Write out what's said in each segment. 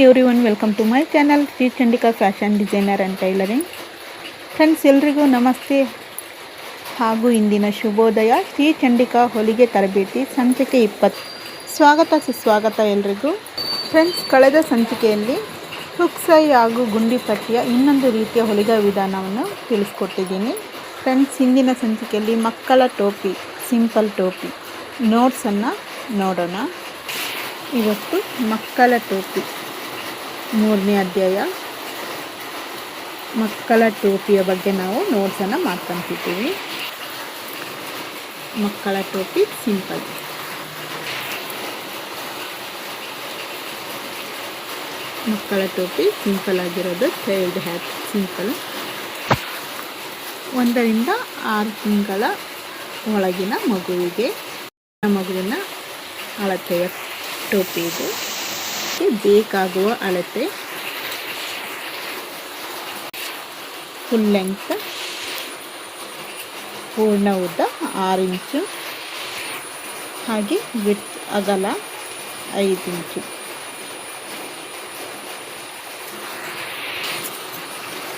Everyone, welcome to my channel Shri Chandika fashion designer and tailoring. Friends, ಎಲ್ರಿಗೂ ನಮಸ್ತೆ ಹಾಗೂ ಇಂದಿನ ಶುಭೋದಯ. ಶ್ರೀ ಚಂಡಿಕಾ ಹೊಲಿಗೆ ತರಬೇತಿ ಸಂಚಿಕೆ 20 ಸ್ವಾಗತ ಸುಸ್ವಾಗತ ಎಲ್ರಿಗೂ. ಫ್ರೆಂಡ್ಸ್, ಕಳೆದ ಸಂಚಿಕೆಯಲ್ಲಿ ಹುಕ್ಸೈ ಹಾಗೂ ಗುಂಡಿ ಪಟ್ಟಿಯ ಇನ್ನೊಂದು ರೀತಿಯ ಹೊಲಿಗೆ ವಿಧಾನವನ್ನು ತಿಳಿಸ್ಕೊಟ್ಟಿದ್ದೀನಿ. ಫ್ರೆಂಡ್ಸ್, ಹಿಂದಿನ ಸಂಚಿಕೆಯಲ್ಲಿ ಮಕ್ಕಳ ಟೋಪಿ, ಸಿಂಪಲ್ ಟೋಪಿ ನೋಟ್ಸನ್ನು ನೋಡೋಣ. ಇವತ್ತು ಮಕ್ಕಳ ಟೋಪಿ 3ನೇ ಅಧ್ಯಾಯ ಮಕ್ಕಳ ಟೋಪಿಯ ಬಗ್ಗೆ ನಾವು ನೋಟ್ಸನ್ನು ಮಾಡ್ಕೊತಿದ್ದೀವಿ. ಮಕ್ಕಳ ಟೋಪಿ ಸಿಂಪಲ್. ಮಕ್ಕಳ ಟೋಪಿ ಸಿಂಪಲ್ ಆಗಿರೋದು ಚೈಲ್ಡ್ ಹ್ಯಾಟ್ ಸಿಂಪಲ್. 1 ರಿಂದ 6 ತಿಂಗಳ ಒಳಗಿನ ಮಗುವಿನ ಅಳತೆಯ ಟೋಪಿ ಇದು. ಬೇಕಾಗುವ ಅಳತೆ: ಫುಲ್ ಲೆಂತ್ ಪೂರ್ಣ ಉದ್ದ 6 ಇಂಚು, ಹಾಗೆ ವಿಡ್ತ್ ಅಗಲ 5 ಇಂಚು.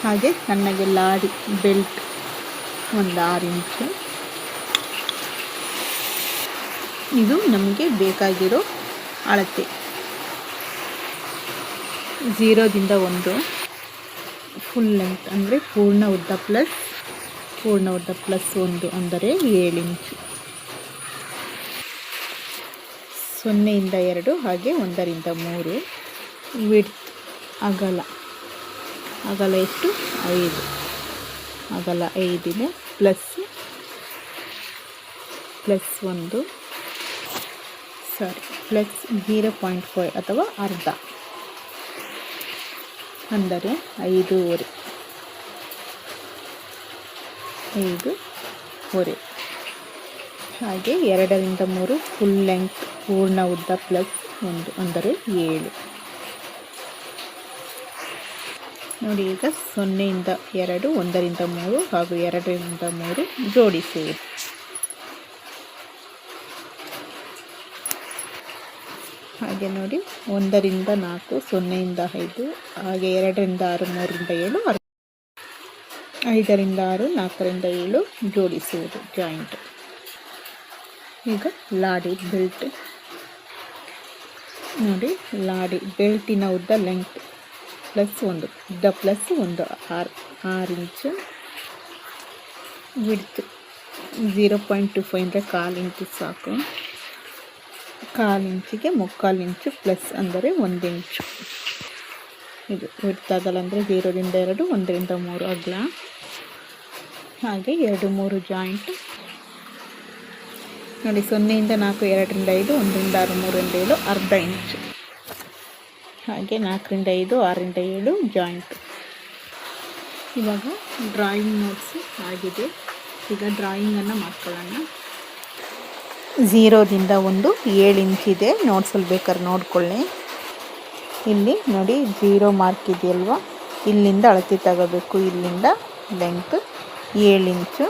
ಹಾಗೆ ಸಣ್ಣಗೆ ಲಾಡಿ ಬೆಲ್ಟ್ ಒಂದು 6 ಇಂಚು. ಇದು ನಮಗೆ ಬೇಕಾಗಿರೋ ಅಳತೆ. 0 ದಿಂದ 1 ಫುಲ್ ಲೆಂತ್ ಅಂದರೆ ಪೂರ್ಣ ಉದ್ದ ಪ್ಲಸ್ 1 ಅಂದರೆ 7 ಇಂಚು. 0 ರಿಂದ 2 ಹಾಗೆ 1 ರಿಂದ 3. ವಿಡ್ತ್ ಅಗಲ ಎಷ್ಟು? 5. ಅಗಲ 5 ಇದೆ. ಪ್ಲಸ್ 0.5 ಅಥವಾ ಅರ್ಧ ಅಂದರೆ 5.5. ಹಾಗೆ 2 ರಿಂದ 3 ಫುಲ್ ಲೆಂತ್ ಪೂರ್ಣ ಉದ್ದ ಪ್ಲಸ್ 1 ಅಂದರೆ 7. ನೋಡಿ, ಈಗ 0 ರಿಂದ 2, 1 ರಿಂದ 3 ಹಾಗೂ 2 ರಿಂದ 3 ಜೋಡಿಸುವುದು. ಹಾಗೆ ನೋಡಿ, 1 ರಿಂದ 4, 0 ರಿಂದ 5, ಹಾಗೆ 2 ರಿಂದ 6, 3 ರಿಂದ 7, 5 ರಿಂದ 6, 4 ರಿಂದ 7 ಜೋಡಿಸುವುದು ಜಾಯಿಂಟ್. ಈಗ ಲಾಡಿ ಬೆಲ್ಟ್ ನೋಡಿ, ಲಾಡಿ ಬೆಲ್ಟಿನ ಉದ್ದ ಲೆಂತ್ ಪ್ಲಸ್ 1 ಉದ್ದ ಪ್ಲಸ್ 1 6 ಇಂಚು. ವಿಡ್ತ್ 0.25 ಅಂದರೆ 1/4 ಇಂಚು ಸಾಕು. 1/4 ಇಂಚಿಗೆ 3/4 ಇಂಚು ಪ್ಲಸ್ ಅಂದರೆ 1 ಇಂಚು. ಇದು ವಿಡ್ತ್ ಅಗಲ ಅಂದರೆ 0 ರಿಂದ 2, 1 ರಿಂದ 3 ಅಗಲ. ಹಾಗೆ 2, 3 ಜಾಯಿಂಟ್ ನೋಡಿ. 0 ರಿಂದ 4, 2 ರಿಂದ 5, 1 ರಿಂದ 6, 3 ರಿಂದ 7 ಅರ್ಧ ಇಂಚು. ಹಾಗೆ 4 ರಿಂದ 5, 6 ರಿಂದ 7 ಜಾಯಿಂಟ್. ಇವಾಗ ಡ್ರಾಯಿಂಗ್ ನೋಟ್ಸ್ ಆಗಿದೆ. ಈಗ ಡ್ರಾಯಿಂಗನ್ನು ಮಾಡ್ಕೊಳ್ಳೋಣ. 0 ದಿಂದ 1 7 ಇಂಚಿದೆ. ನೋಟ್ಸಲ್ಲಿ ಬೇಕಾದ್ರೆ ನೋಡ್ಕೊಳ್ಳಿ. ಇಲ್ಲಿ ನೋಡಿ 0 ಮಾರ್ಕ್ ಇದೆಯಲ್ವ, ಇಲ್ಲಿಂದ ಅಳತೆ ತಗೋಬೇಕು. ಇಲ್ಲಿಂದ ಲೆಂತ್ 7 ಇಂಚು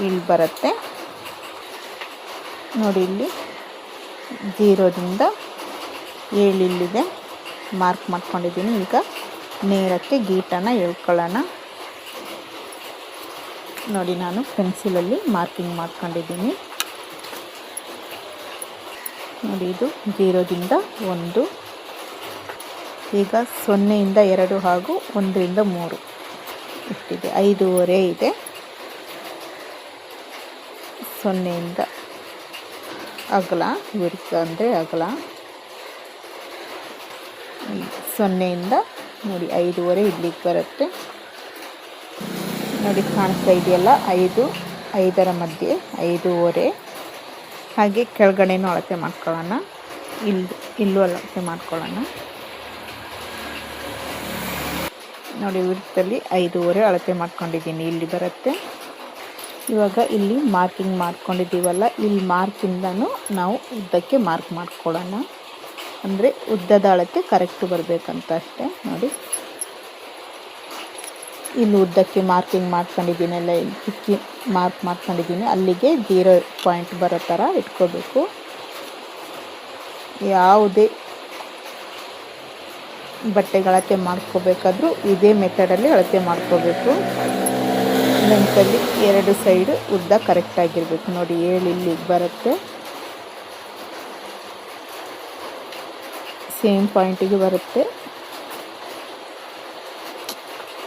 ಇಲ್ಲಿ ಬರುತ್ತೆ ನೋಡಿ. ಇಲ್ಲಿ 0 ದಿಂದ 7 ಇಲ್ಲಿದೆ, ಮಾರ್ಕ್ ಮಾಡ್ಕೊಂಡಿದ್ದೀನಿ. ಈಗ ನೇರಕ್ಕೆ ಗೀಟನ್ನು ಎಳ್ಕೊಳ್ಳೋಣ. ನೋಡಿ, ನಾನು ಪೆನ್ಸಿಲಲ್ಲಿ ಮಾರ್ಕಿಂಗ್ ಮಾಡ್ಕೊಂಡಿದ್ದೀನಿ. ನೋಡಿ, ಇದು 0 ದಿಂದ 1. ಈಗ 0 ಯಿಂದ 2 ಹಾಗೂ 1 ರಿಂದ 3 ಇಷ್ಟಿದೆ. 5.5 ಇದೆ. 0 ಯಿಂದ ಅಗಲ ವಿಡ್ತ್ ಅಂದರೆ ಅಗಲ. 0 ಯಿಂದ ನೋಡಿ 5.5 ಇಲ್ಲಿಗೆ ಬರುತ್ತೆ ನೋಡಿ. ಕಾಣಿಸ್ತಾ ಇದೆಯಲ್ಲ, 5ರ ಮಧ್ಯೆ 5.5. ಹಾಗೆ ಕೆಳಗಡೆನೂ ಅಳತೆ ಮಾಡ್ಕೊಳ್ಳೋಣ. ಇಲ್ಲೂ ಅಳತೆ ಮಾಡ್ಕೊಳ್ಳೋಣ. ನೋಡಿ, ವಿಡ್ತಲ್ಲಿ 5.5 ಅಳತೆ ಮಾಡ್ಕೊಂಡಿದ್ದೀನಿ, ಇಲ್ಲಿ ಬರುತ್ತೆ. ಇವಾಗ ಇಲ್ಲಿ ಮಾರ್ಕಿಂಗ್ ಮಾಡ್ಕೊಂಡಿದ್ದೀವಲ್ಲ, ಇಲ್ಲಿ ಮಾರ್ಕಿಂದನೂ ನಾವು ಉದ್ದಕ್ಕೆ ಮಾರ್ಕ್ ಮಾಡ್ಕೊಳ್ಳೋಣ. ಅಂದರೆ ಉದ್ದದ ಅಳತೆ ಕರೆಕ್ಟ್ ಬರಬೇಕಂತ ಅಷ್ಟೇ. ನೋಡಿ, ಇಲ್ಲಿ ಉದ್ದಕ್ಕೆ ಮಾರ್ಕಿಂಗ್ ಮಾಡ್ಕೊಂಡಿದ್ದೀನಲ್ಲ, ಇಲ್ಲಿ ಚುಕ್ಕಿ ಮಾರ್ಕ್ ಮಾಡ್ಕೊಂಡಿದ್ದೀನಿ, ಅಲ್ಲಿಗೆ 0 ಪಾಯಿಂಟ್ ಬರೋ ಥರ ಇಟ್ಕೋಬೇಕು. ಯಾವುದೇ ಬಟ್ಟೆಗೆ ಅಳತೆ ಮಾಡ್ಕೋಬೇಕಾದ್ರೂ ಇದೇ ಮೆಥಡಲ್ಲಿ ಅಳತೆ ಮಾಡ್ಕೋಬೇಕು. ಲೆಂತಲ್ಲಿ 2 ಸೈಡು ಉದ್ದ ಕರೆಕ್ಟಾಗಿರಬೇಕು. ನೋಡಿ 7 ಇಲ್ಲಿಗೆ ಬರುತ್ತೆ, ಸೇಮ್ ಪಾಯಿಂಟಿಗೆ ಬರುತ್ತೆ.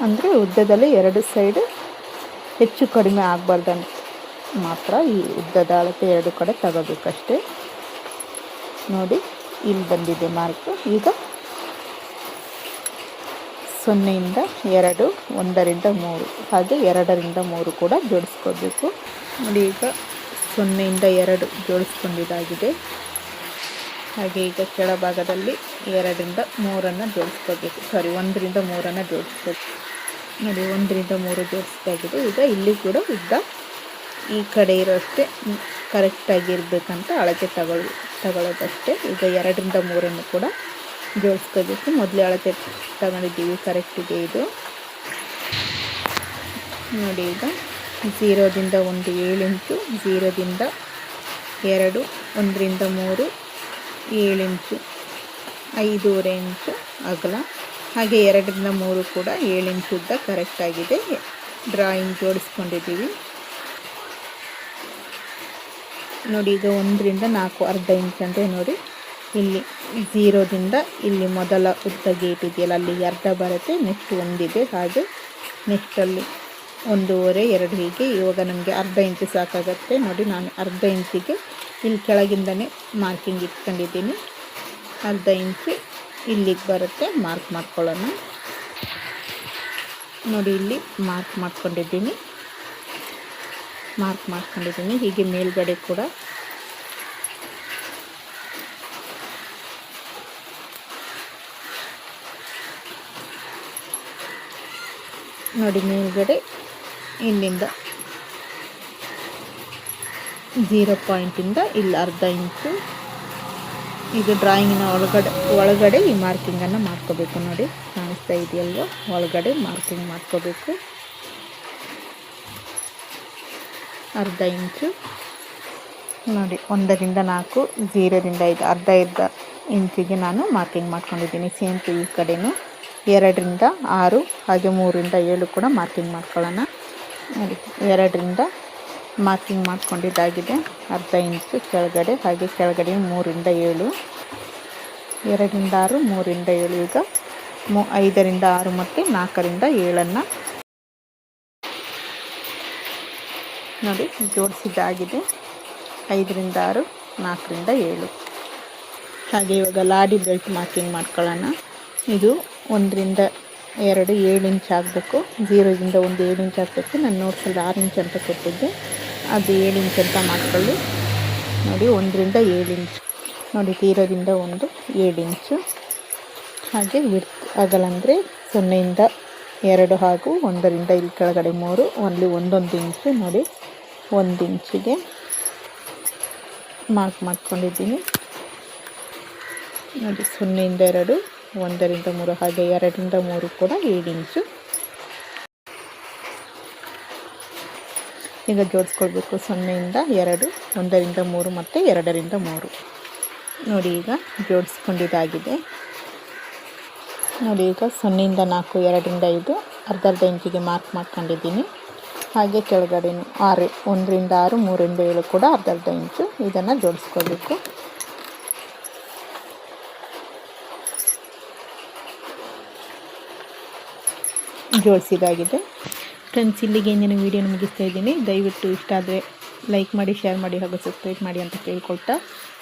ಅಂದರೆ ಉದ್ದದಲ್ಲಿ 2 ಸೈಡು ಹೆಚ್ಚು ಕಡಿಮೆ ಆಗಬಾರ್ದಂತ ಮಾತ್ರ ಈ ಉದ್ದದ ಅಳತೆ 2 ಕಡೆ ತಗೋಬೇಕಷ್ಟೇ. ನೋಡಿ ಇಲ್ಲಿ ಬಂದಿದೆ ಮಾರ್ಕು. ಈಗ 0ಇಂದ 2, 1ರಿಂದ 3 ಹಾಗೆ 2ರಿಂದ 3 ಕೂಡ ಜೋಡಿಸ್ಕೋಬೇಕು. ನೋಡಿ ಈಗ 0ಇಂದ 2 ಜೋಡಿಸ್ಕೊಂಡಿದ್ದಾಗಿದೆ. ಹಾಗೆ ಈಗ ಕೆಳಭಾಗದಲ್ಲಿ 2ರಿಂದ 3 ಜೋಡಿಸ್ಕೋಬೇಕು. 1ರಿಂದ 3 ಜೋಡಿಸ್ಬೇಕು. ನೋಡಿ 1ರಿಂದ 3 ಜೋಡಿಸ್ತಾಗಿದೆ. ಈಗ ಇಲ್ಲಿ ಕೂಡ ಉದ್ದ ಈ ಕಡೆ ಇರೋಷ್ಟೇ ಕರೆಕ್ಟಾಗಿರ್ಬೇಕಂತ ಅಳತೆ ತಗೊಳ್ಳೋದಷ್ಟೇ. ಈಗ 2ರಿಂದ 3 ಕೂಡ ಜೋಡಿಸ್ಕೋಬೇಕು. ಮೊದಲೇ ಅಳತೆ ತಗೊಂಡಿದ್ದೀವಿ, ಕರೆಕ್ಟಿಗೆ ಇದು. ನೋಡಿ ಈಗ 0ದಿಂದ 1 7 ಇಂಚು, 0ದಿಂದ 2, 1ರಿಂದ 3 7 ಇಂಚು, 5.5 ಇಂಚು ಅಗಲ. ಹಾಗೆ 2ರಿಂದ 3 ಕೂಡ 7 ಇಂಚು ಉದ್ದ ಕರೆಕ್ಟಾಗಿದೆ. ಡ್ರಾಯಿಂಗ್ ಜೋಡಿಸ್ಕೊಂಡಿದ್ದೀವಿ. ನೋಡಿ ಈಗ 1ರಿಂದ 4 ಅರ್ಧ ಇಂಚ್ ಅಂದರೆ ನೋಡಿ ಇಲ್ಲಿ 0ದಿಂದ ಇಲ್ಲಿ ಮೊದಲ ಉದ್ದ ಗೇಟ್ ಇದೆಯಲ್ಲ ಅಲ್ಲಿಗೆ ಅರ್ಧ ಬರುತ್ತೆ. ನೆಕ್ಸ್ಟ್ ಒಂದಿದೆ, ಹಾಗೆ ನೆಕ್ಸ್ಟಲ್ಲಿ 1.5 2 ಹೀಗೆ. ಇವಾಗ ನಮಗೆ ಅರ್ಧ ಇಂಚು ಸಾಕಾಗುತ್ತೆ. ನೋಡಿ ನಾನು ಅರ್ಧ ಇಂಚಿಗೆ ಇಲ್ಲಿ ಕೆಳಗಿಂದನೇ ಮಾರ್ಕಿಂಗ್ ಇಟ್ಕೊಂಡಿದ್ದೀನಿ. ಅರ್ಧ ಇಂಚು ಇಲ್ಲಿಗೆ ಬರುತ್ತೆ, ಮಾರ್ಕ್ ಮಾಡ್ಕೊಳ್ಳೋಣ. ನೋಡಿ ಇಲ್ಲಿ ಮಾರ್ಕ್ ಮಾಡ್ಕೊಂಡಿದ್ದೀನಿ. ಹೀಗೆ ಮೇಲ್ಗಡೆ ಕೂಡ ನೋಡಿ ಮೇಲ್ಗಡೆ ಇಲ್ಲಿಂದ 0 ಪಾಯಿಂಟಿಂದ ಇಲ್ಲಿ ಅರ್ಧ ಇಂಚು. ಇದು ಡ್ರಾಯಿಂಗಿನ ಒಳಗಡೆ ಈ ಮಾರ್ಕಿಂಗನ್ನು ಮಾಡ್ಕೋಬೇಕು. ನೋಡಿ ಕಾಣಿಸ್ತಾ ಇದೆಯಲ್ವ, ಒಳಗಡೆ ಮಾರ್ಕಿಂಗ್ ಮಾಡ್ಕೋಬೇಕು. ಅರ್ಧ ಇಂಚು. ನೋಡಿ 1ರಿಂದ 4, 0ರಿಂದ 5 ಅರ್ಧ ಇಂಚಿಗೆ ನಾನು ಮಾರ್ಕಿಂಗ್ ಮಾಡ್ಕೊಂಡಿದ್ದೀನಿ. ಸೇಮ್ ಈ ಕಡೆನೂ 2ರಿಂದ 6 ಹಾಗೆ 3ರಿಂದ 7 ಕೂಡ ಮಾರ್ಕಿಂಗ್ ಮಾಡ್ಕೊಳ್ಳೋಣ. ನೋಡಿ 2ರಿಂದ ಮಾರ್ಕಿಂಗ್ ಮಾಡ್ಕೊಂಡಿದ್ದಾಗಿದೆ. ಅರ್ಧ ಇಂಚು ಕೆಳಗಡೆ, ಹಾಗೆ ಕೆಳಗಡೆ 3ರಿಂದ 7, 2ರಿಂದ 6, 3ರಿಂದ 7. ಈಗ 5ರಿಂದ 6 ಮತ್ತು 4ರಿಂದ 7 ನೋಡಿ ಜೋಡಿಸಿದ್ದಾಗಿದೆ. 5ರಿಂದ 6, 4ರಿಂದ 7. ಹಾಗೆ ಇವಾಗ ಲಾಡಿ ಬೆಲ್ಟ್ ಮಾರ್ಕಿಂಗ್ ಮಾಡ್ಕೊಳ್ಳೋಣ. ಇದು 1ರಿಂದ 2 7 ಇಂಚ್ ಆಗಬೇಕು. 0ದಿಂದ 1 7 ಇಂಚ್ ಆಗಬೇಕು. ನಾನು ನೋಡ್ಸಲ್ಲಿ 6 ಇಂಚ್ ಅಂತ ಕೊಟ್ಟಿದ್ದೆ, ಅದು 7 ಇಂಚ್ ಅಂತ ಮಾಡ್ಕೊಳ್ಳಿ. ನೋಡಿ 1ರಿಂದ 7 ಇಂಚ್. ನೋಡಿ 0ದಿಂದ 1 7 ಇಂಚು. ಹಾಗೆ ಅಗಲ ಅಂದರೆ 0ಯಿಂದ 2 ಹಾಗೂ 1ರಿಂದ ಇಲ್ಲಿ ಕೆಳಗಡೆ 3 ಓನ್ಲಿ 1 ಇಂಚು. ನೋಡಿ 1 ಇಂಚಿಗೆ ಮಾರ್ಕ್ ಮಾಡ್ಕೊಂಡಿದ್ದೀನಿ. ನೋಡಿ 0ಯಿಂದ 2, 1ರಿಂದ 3 ಹಾಗೆ 2ರಿಂದ 3 ಕೂಡ 7 ಇಂಚು. ಈಗ ಜೋಡಿಸ್ಕೊಳ್ಬೇಕು. 0ಯಿಂದ 2, 1ರಿಂದ 3 ಮತ್ತು 2ರಿಂದ 3. ನೋಡಿ ಈಗ ಜೋಡಿಸ್ಕೊಂಡಿದ್ದಾಗಿದೆ. ನೋಡಿ ಈಗ 0ಯಿಂದ 4, 2ರಿಂದ 5 ಅರ್ಧ ಇಂಚಿಗೆ ಮಾರ್ಕ್ ಮಾಡ್ಕೊಂಡಿದ್ದೀನಿ. ಹಾಗೆ ಕೆಳಗಡೆನು 6, 1ರಿಂದ 6, 3ರಿಂದ 7 ಕೂಡ ಅರ್ಧ ಇಂಚು. ಇದನ್ನು ಜೋಡಿಸ್ಕೋಬೇಕು. ಜೋಡಿಸಿದಾಗಿದೆ. ಫ್ರೆಂಡ್ಸ್, ಇಲ್ಲಿಗೆ ಇಂದಿನ ವೀಡಿಯೋನ ಮುಗಿಸ್ತಾ ಇದ್ದೀನಿ. ದಯವಿಟ್ಟು ಇಷ್ಟ ಆದರೆ ಲೈಕ್ ಮಾಡಿ, ಶೇರ್ ಮಾಡಿ ಹಾಗೂ ಸಬ್ಸ್ಕ್ರೈಬ್ ಮಾಡಿ ಅಂತ ಕೇಳ್ಕೊಳ್ತಾ,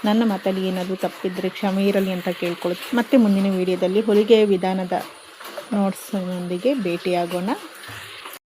ನನ್ನ ಮಾತಲ್ಲಿ ಏನಾದರೂ ತಪ್ಪಿದ್ದರೆ ಕ್ಷಮೆ ಇರಲಿ ಅಂತ ಕೇಳ್ಕೊಳ್ತಾ, ಮತ್ತೆ ಮುಂದಿನ ವೀಡಿಯೋದಲ್ಲಿ ಹೊಲಿಗೆಯ ವಿಧಾನದ ನೋಟ್ಸ್ನೊಂದಿಗೆ ಭೇಟಿಯಾಗೋಣ.